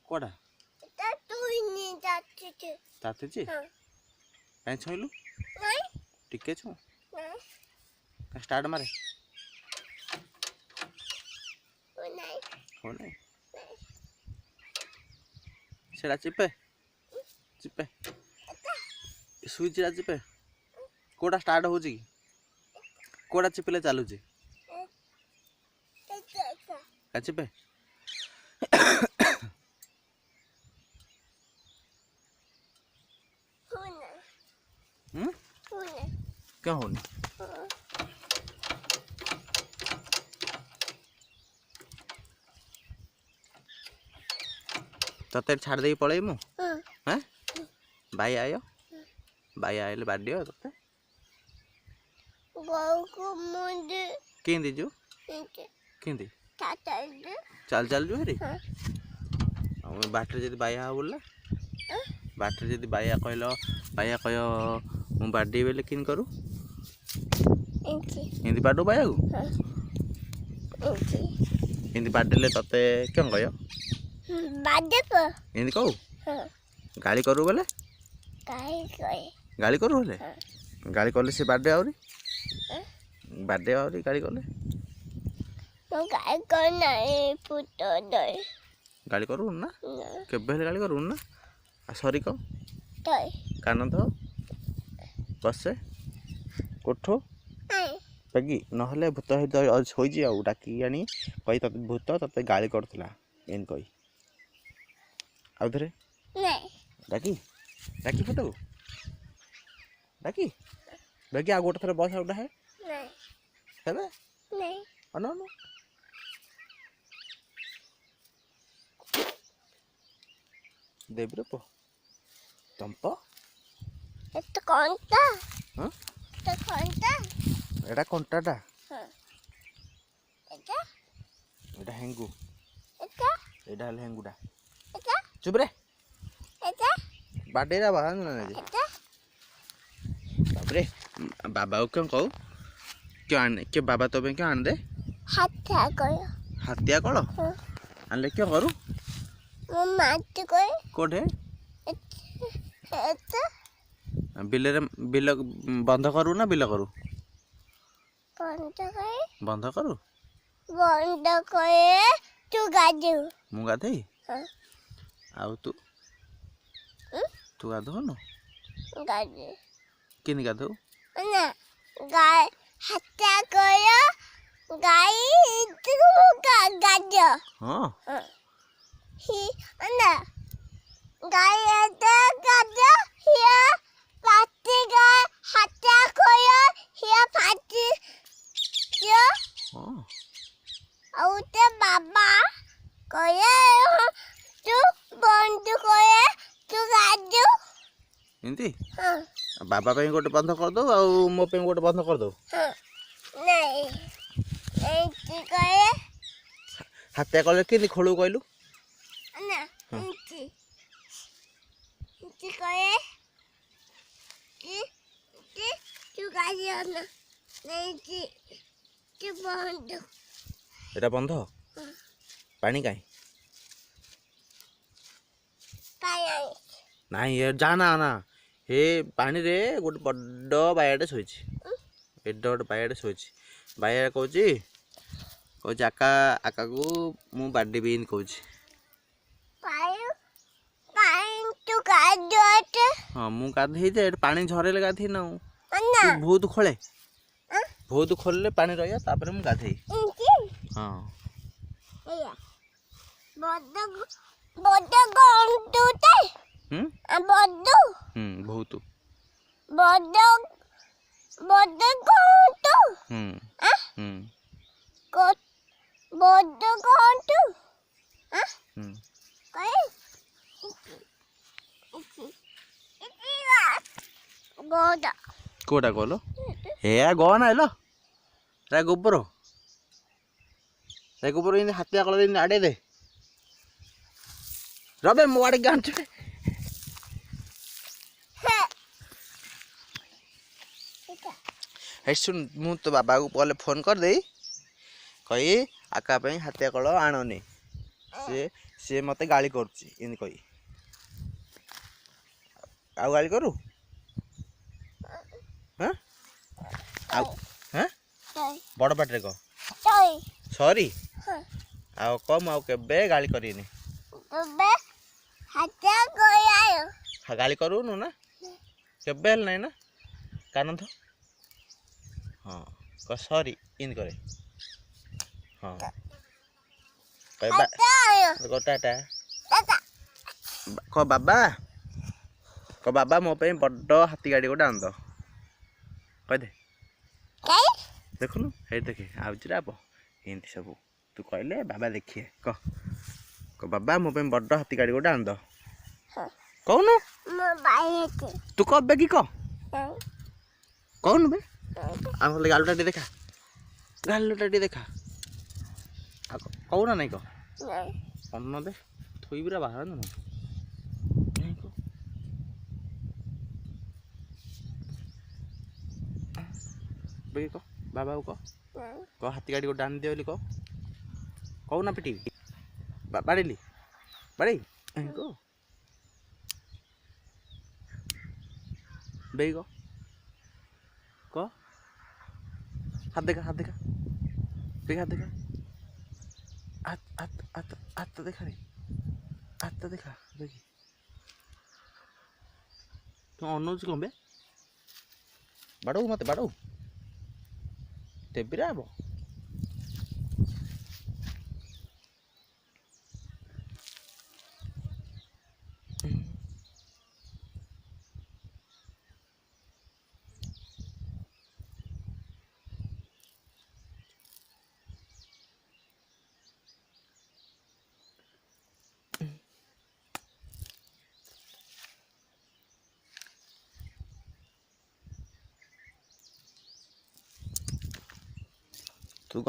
कोड़ा ताते जी कहीं छोइलु टिके छु स्टार्ट मारे हो नहीं सेड़ा चिपे चिपे स्विच रा चिपे कोड़ा स्टार्ट हो जी कोड़ा चिपले चालू जी का चिपे क्या होनी तते छाड़ दे पड़े मु हैं भाई आयो भाई आइले बाडियो तते केंदी जो केंदी चल चल जो हेरी बाटर जदि बाया बोलला बाटर जदि बाया कहलो बाया कयो मु बाडी बेले किन करू इंदी बाडो बाया को इंदी बाडले तते क्यों कयो बाडे को इंदी कहू गाली करू बेले गाली करू बेले गाली करले से बाडे आउरी गाली करले मो गाली करना पुतो दे गाली करू ना केबे गाली करू ना सॉरी को दे कान तो बसे उठो पेगी नहले भूत होई आ डाकी आनी कही तते भूत तते गाली करथला एन कही आउथरे नहीं डाकी डाकी फटो डाकी डाकी आ गोटे थरे बस उडा है नहीं हेबे नहीं अनो नो देब्रे पो तंपो तो कौन था हां तो कौन था एडा कोंटाडा हां एटा एडा हेंगू एटा एडा हेंगूडा एटा चुप रे एटा बाडेरा बाहन ना जे एटा बाप रे बाबा को क्यों कहू क्यों आने के बाबा तो क्यों आन दे हाथा करो हाथिया कल हां आनले क्यों करू मो माटी कोई कोठे एटा बिल बंध करू ना बिल करू बंध करू तू गाधु मु गाधई हां आउ तू तू गाधो न गाधु किन गाधो ना गाय हत्या करो गाय तू गाधो हां ही ना गाय हत्या गाधो हिया पाती गाय हत्या करो हिया पाती यो हां औते बाबा कहे तू बंद करे तू गाधु इंती हां बाबा पे गोटे बंध कर दो आ मो पे गोटे बंध कर दो हां नहीं नहीं तू कहे हत्या कले किन खोलू कहलू ना इंती इंती कहे कि तू गाधु ना नहीं तू बंद एटा बंध पानी काई पाया नहीं ये जाना ना हे पानी रे गोटे बड़ बायाटे शोची एड गोटे बायाटे शोची बाया कहूची कहूची आका आका को मु बाडी बीन कहूची पायो पाइन तू गाधु हाँ मु गाधई जे पानी झरेले गाधई ना अन्ना बहुत खोले बहुत खोलले पानी रहिया तापर मु गाधई इंती हाँ एया बड़ गंतु ते बड़ बहुत बड़ गंतु को बड़ गंतु कहे गोदा कोटा कहलो हे गो ना हेलो रे गोबर इन हाथिया कलर इन आड़े दे रबे मोवाड़े गांच हे सुन मु तो बाबा को पहले फोन कर दे कही आका पे हाथिया कलर आणनी सी मत गाली करुच्ची एमती कही आउ गाली करू हाँ हाँ बड़ पाटे कह सॉरी आउ कम आउ केबे गाली करीनी गाली करूनु ना केबे हेल नहीं ना कान तो हाँ कह सॉरी इन करे हाँ टाटा कह बाबा मो पे बड़ हाथी गाड़ी गोटे आन दो कहदे देखुनु हे देखे आउचराप एमती सब तू कहले बाबा देखिए कह बाबा मो पे बड़ हाथी गाड़ी गोटे आन दो कहनु तू कब कि कह कहनु बे आम गालुटा देखा गालुटा देखा कहू ना नहीं कह अन्न दे थोई पूरा बाहर कह बाबा को कह हाथी गाड़ी को डान दियो कह कहू ना पिटी बाड़ी बाड़ी कह बे कह हाथ देखा हाथ देखा हाथ देखा रे हाथ देखा देखी तू अनुज कौन बे बाड़ू मत बाड़ू तेबिरा अब तू